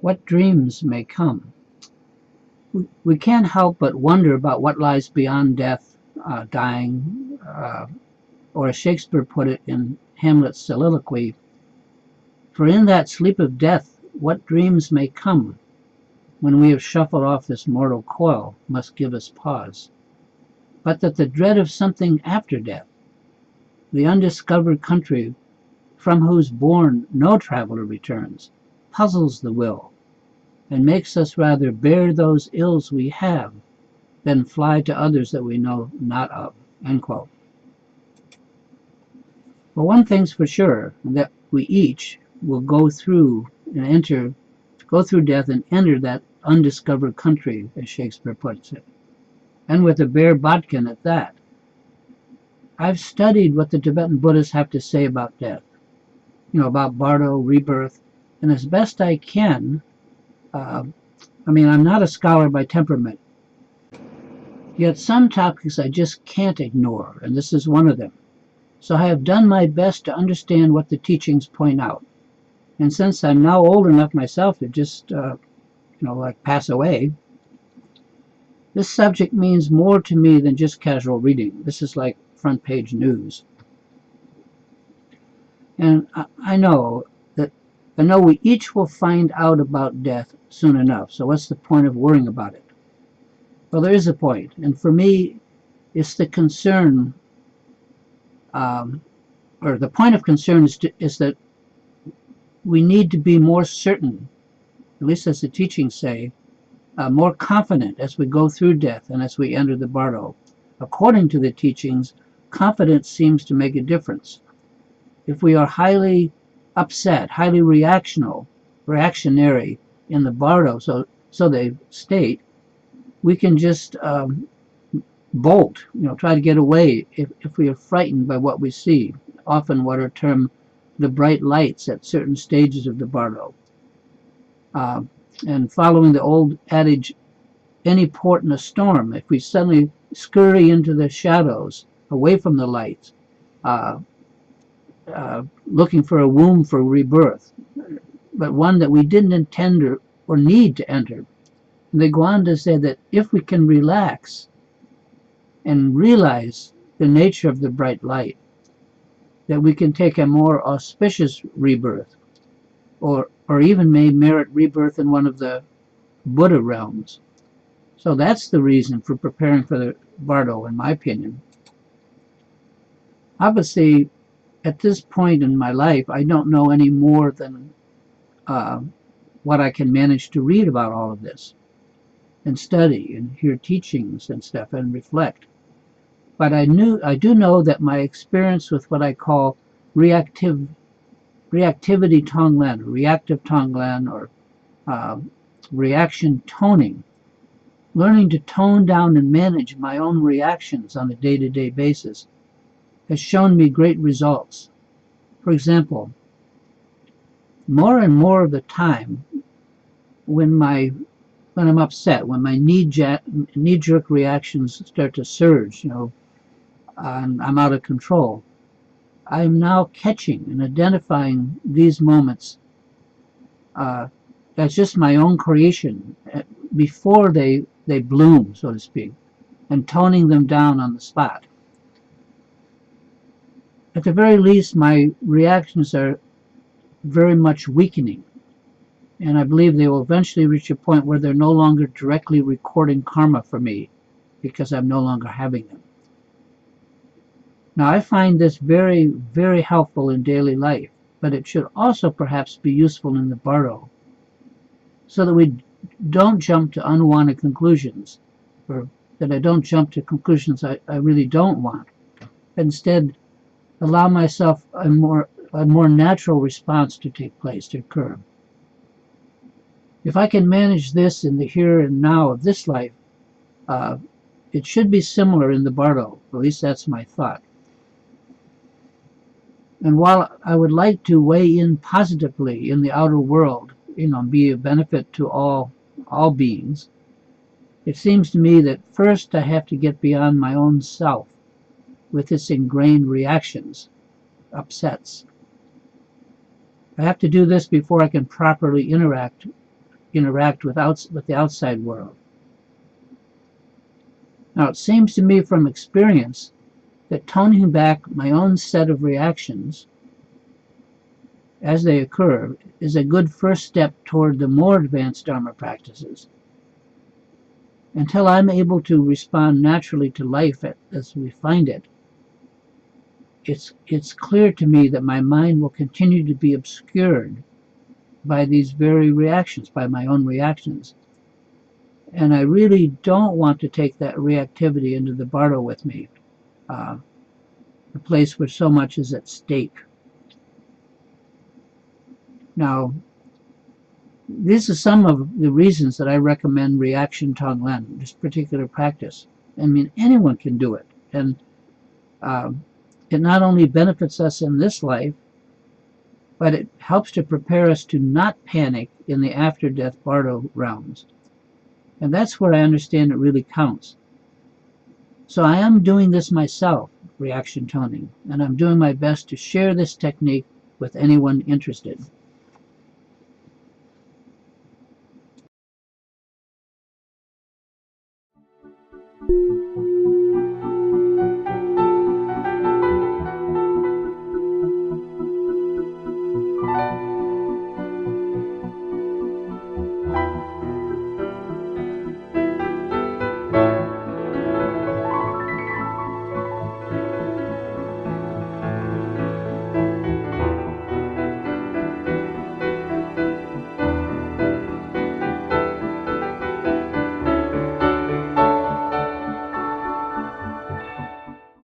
What dreams may come? We can't help but wonder about what lies beyond death, dying, or as Shakespeare put it in Hamlet's soliloquy, for in that sleep of death, what dreams may come, when we have shuffled off this mortal coil, must give us pause. But that the dread of something after death, the undiscovered country from whose bourne no traveller returns, puzzles the will, and makes us rather bear those ills we have than fly to others that we know not of." End quote. Well, one thing's for sure, that we each will go through death and enter that undiscovered country, as Shakespeare puts it, and with a bare bodkin at that. I've studied what the Tibetan Buddhists have to say about death, about bardo, rebirth, and as best I can, I'm not a scholar by temperament, yet some topics I just can't ignore, and this is one of them. So I have done my best to understand what the teachings point out. And since I'm now old enough myself to just, pass away, this subject means more to me than just casual reading. This is like front page news. And I know we each will find out about death soon enough, so what's the point of worrying about it? Well, there is a point, and for me, it's the concern, or the point of concern is that we need to be more certain, at least as the teachings say, more confident as we go through death and as we enter the bardo. According to the teachings, confidence seems to make a difference. If we are highly upset, highly reactionary in the bardo, so they state, we can just bolt, try to get away if we are frightened by what we see, often what are termed the bright lights at certain stages of the bardo. And following the old adage, any port in a storm, if we suddenly scurry into the shadows, away from the lights, looking for a womb for rebirth, but one that we didn't intend or need to enter. And they go on to say that if we can relax and realize the nature of the bright light, that we can take a more auspicious rebirth, or even may merit rebirth in one of the Buddha realms. So that's the reason for preparing for the bardo, in my opinion. Obviously, at this point in my life, I don't know any more than what I can manage to read about all of this and study and hear teachings and stuff and reflect. But I do know that my experience with what I call reactivity tonglen, reactive tonglen, or reaction toning, learning to tone down and manage my own reactions on a day-to-day basis, has shown me great results. For example, more and more of the time, when I'm upset, when my knee-jerk reactions start to surge, and I'm out of control, I'm now catching and identifying these moments as just my own creation before they bloom, so to speak, and toning them down on the spot. At the very least, my reactions are very much weakening, and I believe they will eventually reach a point where they're no longer directly recording karma for me because I'm no longer having them. Now, I find this very, very helpful in daily life, but it should also perhaps be useful in the bardo, so that we don't jump to unwanted conclusions, or that I don't jump to conclusions I really don't want. Instead, allow myself a more natural response to take place, to occur. If I can manage this in the here and now of this life, it should be similar in the bardo. At least that's my thought. And while I would like to weigh in positively in the outer world, be a benefit to all beings, it seems to me that first I have to get beyond my own self with its ingrained reactions, upsets. I have to do this before I can properly interact with the outside world. Now, it seems to me from experience that toning back my own set of reactions as they occur is a good first step toward the more advanced Dharma practices. Until I'm able to respond naturally to life as we find it, it's clear to me that my mind will continue to be obscured by these very reactions, by my own reactions. And I really don't want to take that reactivity into the bardo with me, the place where so much is at stake. Now, these are some of the reasons that I recommend reaction tonglen, this particular practice. I mean, anyone can do it. And it not only benefits us in this life, but it helps to prepare us to not panic in the after-death bardo realms. And that's where I understand it really counts. So I am doing this myself, reaction toning, and I'm doing my best to share this technique with anyone interested.